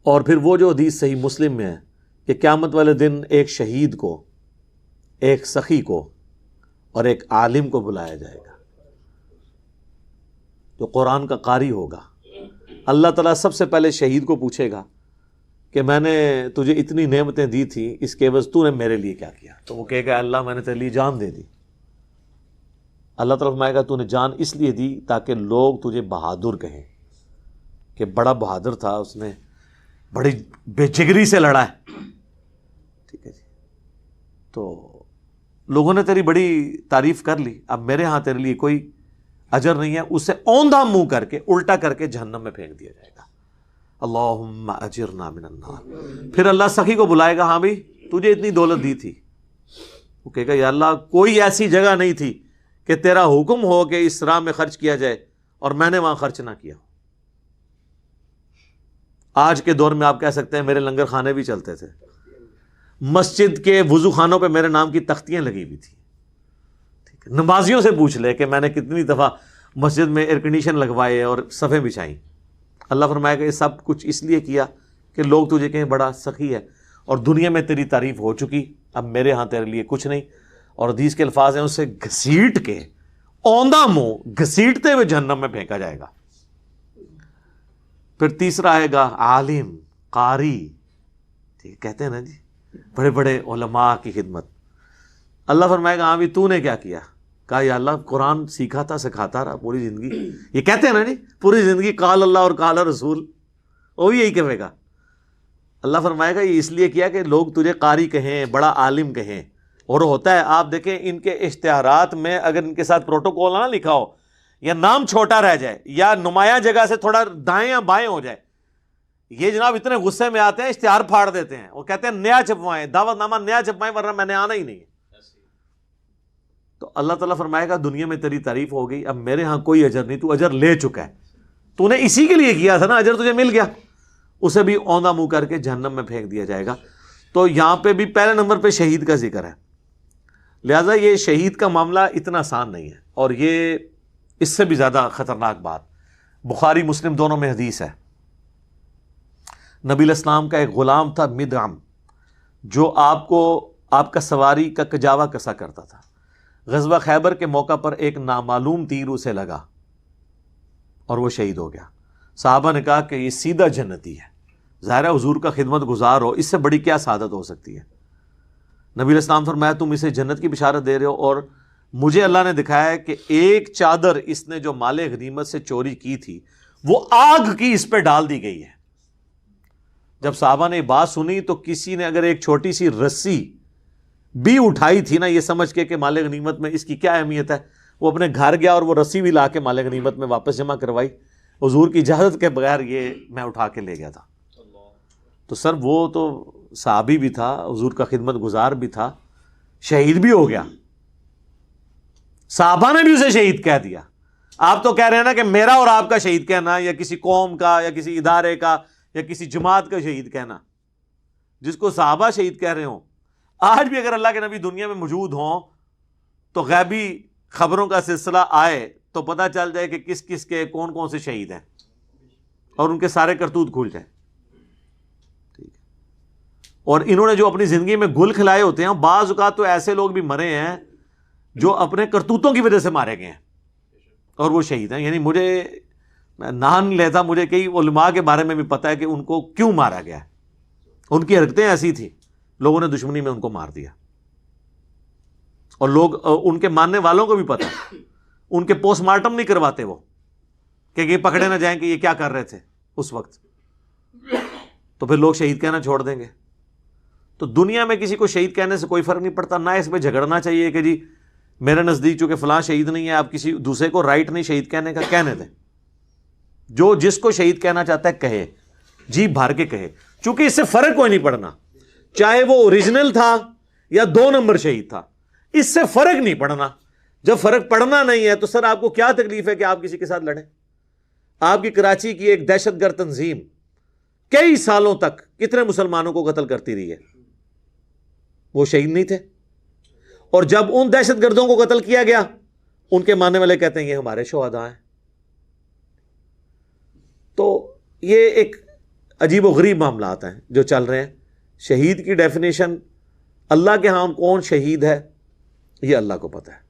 اور پھر وہ جو حدیث صحیح مسلم میں ہے کہ قیامت والے دن ایک شہید کو، ایک سخی کو اور ایک عالم کو بلایا جائے گا جو قرآن کا قاری ہوگا۔ اللہ تعالیٰ سب سے پہلے شہید کو پوچھے گا کہ میں نے تجھے اتنی نعمتیں دی تھی، اس کے عوض تو نے میرے لیے کیا کیا؟ تو وہ کہے گا اللہ میں نے تیرے لیے جان دے دی۔ اللہ تعالیٰ فرمائے گا تو نے جان اس لیے دی تاکہ لوگ تجھے بہادر کہیں کہ بڑا بہادر تھا، اس نے بڑی بے جگری سے لڑا ہے، ٹھیک ہے جی، تو لوگوں نے تیری بڑی تعریف کر لی، اب میرے ہاں تیرے لیے کوئی اجر نہیں ہے۔ اسے اوندھا منہ کر کے، الٹا کر کے جہنم میں پھینک دیا جائے گا۔ اللہم اجرنا من النار۔ پھر اللہ سخی کو بلائے گا، ہاں بھائی تجھے اتنی دولت دی تھی، وہ کہے گا یا اللہ کوئی ایسی جگہ نہیں تھی کہ تیرا حکم ہو کہ اس راہ میں خرچ کیا جائے اور میں نے وہاں خرچ نہ کیا۔ آج کے دور میں آپ کہہ سکتے ہیں میرے لنگر خانے بھی چلتے تھے، مسجد کے وضو خانوں پہ میرے نام کی تختیاں لگی ہوئی تھی، ٹھیک ہے، نمازیوں سے پوچھ لے کہ میں نے کتنی دفعہ مسجد میں ایئر کنڈیشن لگوائے اور صفیں بچھائیں۔ اللہ فرمائے گا یہ سب کچھ اس لیے کیا کہ لوگ تجھے کہیں بڑا سخی ہے اور دنیا میں تیری تعریف ہو چکی، اب میرے ہاں تیرے لیے کچھ نہیں۔ اور حدیث کے الفاظ ہیں اسے گھسیٹ کے، اوندھا منہ گھسیٹتے ہوئے جہنم میں پھینکا جائے گا۔ پھر تیسرا آئے گا عالم، قاری، ٹھیک کہتے ہیں نا جی بڑے بڑے علماء کی خدمت۔ اللہ فرمائے گا ہاں بھی تو نے کیا کیا؟ کہا یا اللہ قرآن سیکھا تھا، سکھاتا رہا پوری زندگی۔ یہ کہتے ہیں نا جی پوری زندگی قال اللہ اور قال رسول، وہ بھی یہی کہے گا۔ اللہ فرمائے گا یہ اس لیے کیا کہ لوگ تجھے قاری کہیں، بڑا عالم کہیں۔ اور ہوتا ہے آپ دیکھیں ان کے اشتہارات میں اگر ان کے ساتھ پروٹوکول نہ لکھا ہو، یا نام چھوٹا رہ جائے، یا نمایاں جگہ سے تھوڑا دائیں یا بائیں ہو جائے، یہ جناب اتنے غصے میں آتے ہیں اشتہار پھاڑ دیتے ہیں، وہ کہتے ہیں نیا چھپوائیں، دعوت نامہ نیا چھپوائیں ورنہ میں نے آنا ہی نہیں ہے۔ تو اللہ تعالیٰ فرمائے گا دنیا میں تیری تعریف ہو گئی، اب میرے ہاں کوئی اجر نہیں، تو اجر لے چکا ہے، تو نے اسی کے لیے کیا تھا نا، اجر تجھے مل گیا۔ اسے بھی اوندھا منہ کر کے جہنم میں پھینک دیا جائے گا۔ تو یہاں پہ بھی پہلے نمبر پہ شہید کا ذکر ہے، لہٰذا یہ شہید کا معاملہ اتنا آسان نہیں ہے، اور یہ اس سے بھی زیادہ خطرناک بات بخاری مسلم دونوں میں حدیث ہے۔ نبی علیہ السلام کا ایک غلام تھا مدعم، جو آپ کا سواری کا کجاوا کسا کرتا تھا۔ غزوہ خیبر کے موقع پر ایک نامعلوم تیر اسے لگا اور وہ شہید ہو گیا۔ صحابہ نے کہا کہ یہ سیدھا جنتی ہے، ظاہر ہے حضور کا خدمت گزار ہو، اس سے بڑی کیا سعادت ہو سکتی ہے۔ نبی علیہ السلام فرمایا تم اسے جنت کی بشارت دے رہے ہو، اور مجھے اللہ نے دکھایا ہے کہ ایک چادر اس نے جو مال غنیمت سے چوری کی تھی وہ آگ کی اس پہ ڈال دی گئی ہے۔ جب صحابہ نے یہ بات سنی تو کسی نے اگر ایک چھوٹی سی رسی بھی اٹھائی تھی نا، یہ سمجھ کے کہ مال غنیمت میں اس کی کیا اہمیت ہے، وہ اپنے گھر گیا اور وہ رسی بھی لا کے مال غنیمت میں واپس جمع کروائی۔ حضور کی اجازت کے بغیر یہ میں اٹھا کے لے گیا تھا۔ تو سر وہ تو صحابی بھی تھا، حضور کا خدمت گزار بھی تھا، شہید بھی ہو گیا، صحابہ نے بھی اسے شہید کہہ دیا۔ آپ تو کہہ رہے ہیں نا کہ میرا اور آپ کا شہید کہنا، یا کسی قوم کا یا کسی ادارے کا یا کسی جماعت کا شہید کہنا، جس کو صحابہ شہید کہہ رہے ہوں۔ آج بھی اگر اللہ کے نبی دنیا میں موجود ہوں تو غیبی خبروں کا سلسلہ آئے تو پتہ چل جائے کہ کس کس کے کون کون سے شہید ہیں، اور ان کے سارے کرتوت کھل جائیں۔ اور انہوں نے جو اپنی زندگی میں گل کھلائے ہوتے ہیں، بعض اوقات تو ایسے لوگ بھی مرے ہیں جو اپنے کرتوتوں کی وجہ سے مارے گئے ہیں اور وہ شہید ہیں۔ یعنی مجھے نام لیتا، مجھے کئی علماء کے بارے میں بھی پتہ ہے کہ ان کو کیوں مارا گیا ہے، ان کی حرکتیں ایسی تھیں، لوگوں نے دشمنی میں ان کو مار دیا، اور لوگ ان کے ماننے والوں کو بھی پتہ ہے، ان کے پوسٹ مارٹم نہیں کرواتے وہ کہ یہ پکڑے نہ جائیں کہ یہ کیا کر رہے تھے اس وقت، تو پھر لوگ شہید کہنا چھوڑ دیں گے۔ تو دنیا میں کسی کو شہید کہنے سے کوئی فرق نہیں پڑتا، نہ اس پہ جھگڑنا چاہیے کہ جی میرے نزدیک چونکہ فلاں شہید نہیں ہے، آپ کسی دوسرے کو رائٹ نہیں شہید کہنے کا، کہنے دیں۔ جو جس کو شہید کہنا چاہتا ہے کہے، جی بھر کے کہے، چونکہ اس سے فرق کوئی نہیں پڑنا، چاہے وہ اوریجنل تھا یا 2 نمبر شہید تھا، اس سے فرق نہیں پڑنا۔ جب فرق پڑنا نہیں ہے تو سر آپ کو کیا تکلیف ہے کہ آپ کسی کے ساتھ لڑیں؟ آپ کی کراچی کی ایک دہشت گرد تنظیم کئی سالوں تک کتنے مسلمانوں کو قتل کرتی رہی ہے، وہ شہید نہیں تھے، اور جب ان دہشت گردوں کو قتل کیا گیا ان کے ماننے والے کہتے ہیں یہ ہمارے شہداء ہیں۔ تو یہ ایک عجیب و غریب معاملات ہیں جو چل رہے ہیں. شہید کی ڈیفینیشن اللہ کے ہاں کون شہید ہے یہ اللہ کو پتہ ہے.